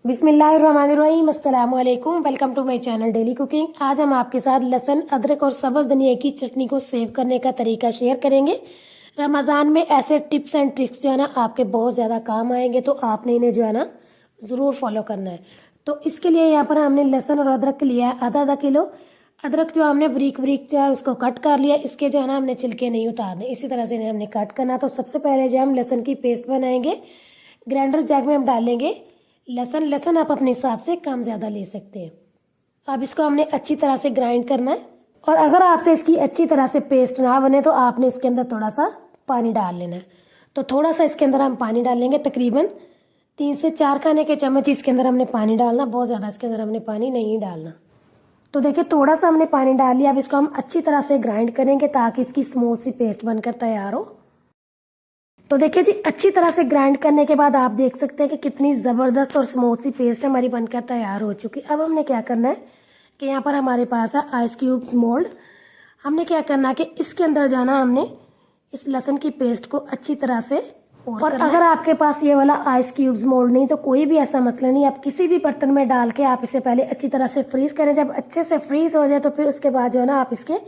बिस्मिल्लाहिर्रहमानिर्रहीम, अस्सलाम वालेकुम। Welcome to my channel daily cooking. आज हम आपके साथ लहसुन, अदरक और सब्ज़ धनिया की चटनी को सेव करने का तरीका शेयर करेंगे। रमज़ान में ऐसे टिप्स एंड ट्रिक्स जो है ना आपके बहुत ज़्यादा काम आएंगे, तो आपने इन्हें जो है ना ज़रूर फॉलो करना है। तो इसके लिए यहाँ पर हमने लहसुन और अदरक लिया है आधा किलो। अदरक जो हमने बारीक बारीक जो है उसको कट कर लिया। इसके जो है ना हमने छिलके नहीं उतारने, इसी तरह से इन्हें हमने कट करना। तो सबसे पहले जो हम लहसुन की पेस्ट बनाएंगे, ग्राइंडर जैग में हम डालेंगे लहसुन आप अपने हिसाब से कम ज़्यादा ले सकते हैं। अब इसको हमने अच्छी तरह से ग्राइंड करना है, और अगर आपसे इसकी अच्छी तरह से पेस्ट ना बने तो आपने इसके अंदर थोड़ा सा पानी डाल लेना है। तो थोड़ा सा इसके अंदर हम पानी डालेंगे, तकरीबन 3 से 4 खाने के चम्मच इसके अंदर हमने पानी डालना, बहुत ज़्यादा इसके अंदर हमने पानी नहीं डालना। तो देखिए थोड़ा सा हमने पानी डाल लिया। अब इसको हम अच्छी तरह से ग्राइंड करेंगे ताकि इसकी स्मूथ सी पेस्ट बनकर तैयार हो। तो देखिए जी, अच्छी तरह से ग्राइंड करने के बाद आप देख सकते हैं कि कितनी ज़बरदस्त और स्मूथ सी पेस्ट हमारी बनकर तैयार हो चुकी है। अब हमने क्या करना है कि यहाँ पर हमारे पास है आइस क्यूब्स मोल्ड। हमने क्या करना है कि इसके अंदर जाना, हमने इस लहसुन की पेस्ट को अच्छी तरह से और अगर आपके पास ये वाला आइस क्यूब्स मोल्ड नहीं तो कोई भी ऐसा मसला नहीं, आप किसी भी बर्तन में डाल के आप इसे पहले अच्छी तरह से फ्रीज करें। जब अच्छे से फ्रीज हो जाए तो फिर उसके बाद जो है ना आप इसके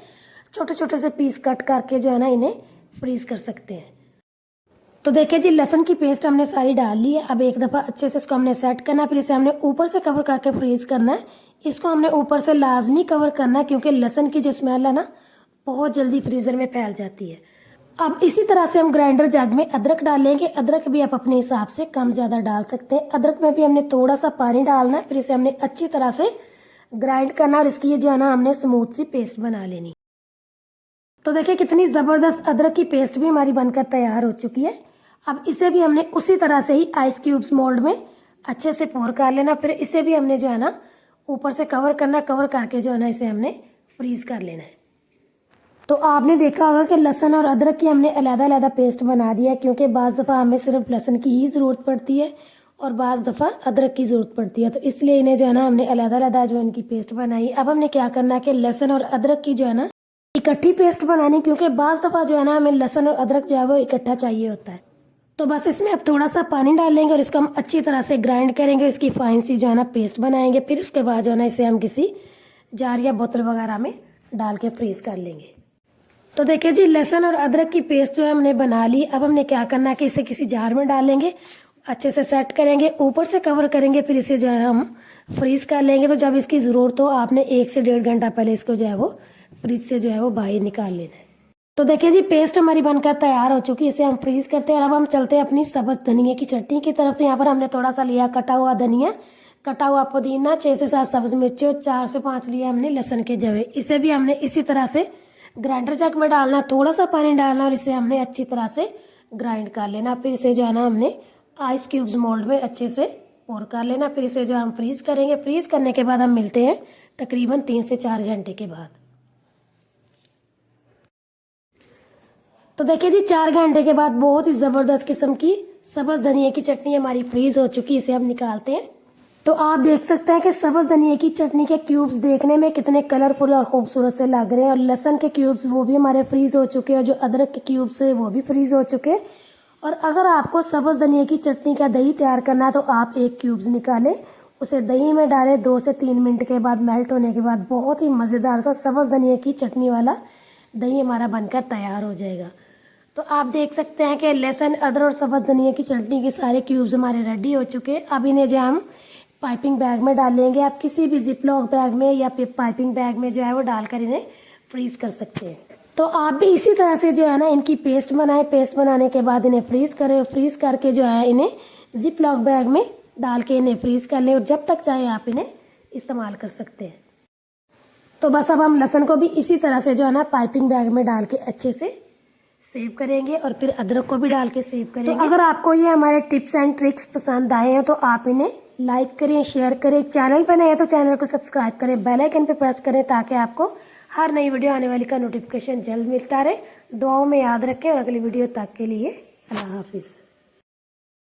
छोटे छोटे से पीस कट करके जो है ना इन्हें फ्रीज कर सकते हैं। तो देखिए जी, लहसुन की पेस्ट हमने सारी डाल ली है। अब एक दफ़ा अच्छे से इसको हमने सेट करना है, फिर इसे हमने ऊपर से कवर करके फ्रीज करना है। इसको हमने ऊपर से लाजमी कवर करना है क्योंकि लहसुन की जो स्मेल है ना बहुत जल्दी फ्रीज़र में फैल जाती है। अब इसी तरह से हम ग्राइंडर जग में अदरक डालेंगे। अदरक भी आप अपने हिसाब से कम ज़्यादा डाल सकते हैं। अदरक में भी हमने थोड़ा सा पानी डालना है, फिर इसे हमने अच्छी तरह से ग्राइंड करना और इसकी जो है ना हमने स्मूथ सी पेस्ट बना लेनी। तो देखिए कितनी ज़बरदस्त अदरक की पेस्ट भी हमारी बनकर तैयार हो चुकी है। अब इसे भी हमने उसी तरह से ही आइस क्यूब्स मोल्ड में अच्छे से पोर कर लेना। फिर इसे भी हमने जो है ना ऊपर से कवर करना, कवर करके जो है ना इसे हमने फ्रीज कर लेना है। तो आपने देखा होगा कि लहसुन और अदरक की हमने अलग-अलग पेस्ट बना दिया है, क्योंकि बाज़ दफ़ा हमें सिर्फ लहसुन की ही ज़रूरत पड़ती है और बाज़ दफ़ा अदरक की ज़रूरत पड़ती है। तो इसलिए इन्हें जो है ना हमने अलग-अलग जो इनकी पेस्ट बनाई। अब हमने क्या करना है कि लहसुन और अदरक की जो है ना इकट्ठी पेस्ट बनानी, क्योंकि बाज़ दफ़ा जो है ना हमें लहसुन और अदरक जो है वो इकट्ठा चाहिए होता है। तो बस इसमें अब थोड़ा सा पानी डालेंगे और इसको हम अच्छी तरह से ग्राइंड करेंगे, इसकी फाइन सी जो है ना पेस्ट बनाएंगे। फिर उसके बाद जो है ना इसे हम किसी जार या बोतल वगैरह में डाल के फ्रीज कर लेंगे। तो देखिए जी, लहसुन और अदरक की पेस्ट जो है हमने बना ली। अब हमने क्या करना है कि इसे किसी जार में डालेंगे, अच्छे से सेट करेंगे, ऊपर से कवर करेंगे, फिर इसे जो है हम फ्रीज कर लेंगे। तो जब इसकी ज़रूरत हो आपने 1 से 1.5 घंटा पहले इसको जो है वो फ्रिज से जो है वो बाहर निकाल लेना है। तो देखिए जी, पेस्ट हमारी बनकर तैयार हो चुकी है, इसे हम फ्रीज करते हैं। और अब हम चलते हैं अपनी सब्ज़ धनिया की चटनी की तरफ। से यहाँ पर हमने थोड़ा सा लिया कटा हुआ धनिया, कटा हुआ पुदीना, 6 से 7 सब्ज़ मिर्ची और 4 से 5 लिया हमने लहसुन के जवे। इसे भी हमने इसी तरह से ग्राइंडर जग में डालना, थोड़ा सा पानी डालना और इसे हमने अच्छी तरह से ग्राइंड कर लेना। फिर इसे जो है ना हमने आइस क्यूब्स मोल्ड में अच्छे से पोर कर लेना। फिर इसे जो हम फ्रीज करेंगे। फ्रीज करने के बाद हम मिलते हैं तकरीबन 3 से 4 घंटे के बाद। तो देखिए जी, 4 घंटे के बाद बहुत ही ज़बरदस्त किस्म की सब्ज़ धनिया की चटनी हमारी फ्रीज हो चुकी है। इसे हम निकालते हैं। तो आप देख सकते हैं कि सब्ज़ धनिया की चटनी के क्यूब्स देखने में कितने कलरफुल और खूबसूरत से लग रहे हैं, और लहसुन के क्यूब्स वो भी हमारे फ्रीज हो चुके हैं, और जो अदरक के क्यूब्स है वो भी फ्रीज हो चुके हैं। और अगर आपको सब्ज़ धनिया की चटनी का दही तैयार करना है तो आप एक क्यूब्स निकालें, उसे दही में डालें, 2 से 3 मिनट के बाद मेल्ट होने के बाद बहुत ही मज़ेदार सा सब्ज़ धनिया की चटनी वाला दही हमारा बनकर तैयार हो जाएगा। तो आप देख सकते हैं कि लहसुन, अदरक और सब्ज़ धनिया की चटनी के सारे क्यूब्स हमारे रेडी हो चुके हैं। अब इन्हें जो हम पाइपिंग बैग में डालेंगे। आप किसी भी जिपलॉक बैग में या फिर पाइपिंग बैग में जो है वो डालकर इन्हें फ्रीज कर सकते हैं। तो आप भी इसी तरह से जो है ना इनकी पेस्ट बनाएं। पेस्ट बनाने के बाद इन्हें फ्रीज करें, फ्रीज करके जो है इन्हें जिपलॉक बैग में डाल के इन्हें फ्रीज कर लें, और जब तक चाहे आप इन्हें इस्तेमाल कर सकते हैं। तो बस अब हम लहसुन को भी इसी तरह से जो है ना पाइपिंग बैग में डाल के अच्छे से सेव करेंगे, और फिर अदरक को भी डाल के सेव करेंगे। तो अगर आपको ये हमारे टिप्स एंड ट्रिक्स पसंद आए हैं तो आप इन्हें लाइक करें, शेयर करें। चैनल पर नए हैं तो चैनल को सब्सक्राइब करें, बेल आइकन पे प्रेस करें ताकि आपको हर नई वीडियो आने वाली का नोटिफिकेशन जल्द मिलता रहे। दुआओं में याद रखें, और अगली वीडियो तक के लिए अल्लाह हाफिज़।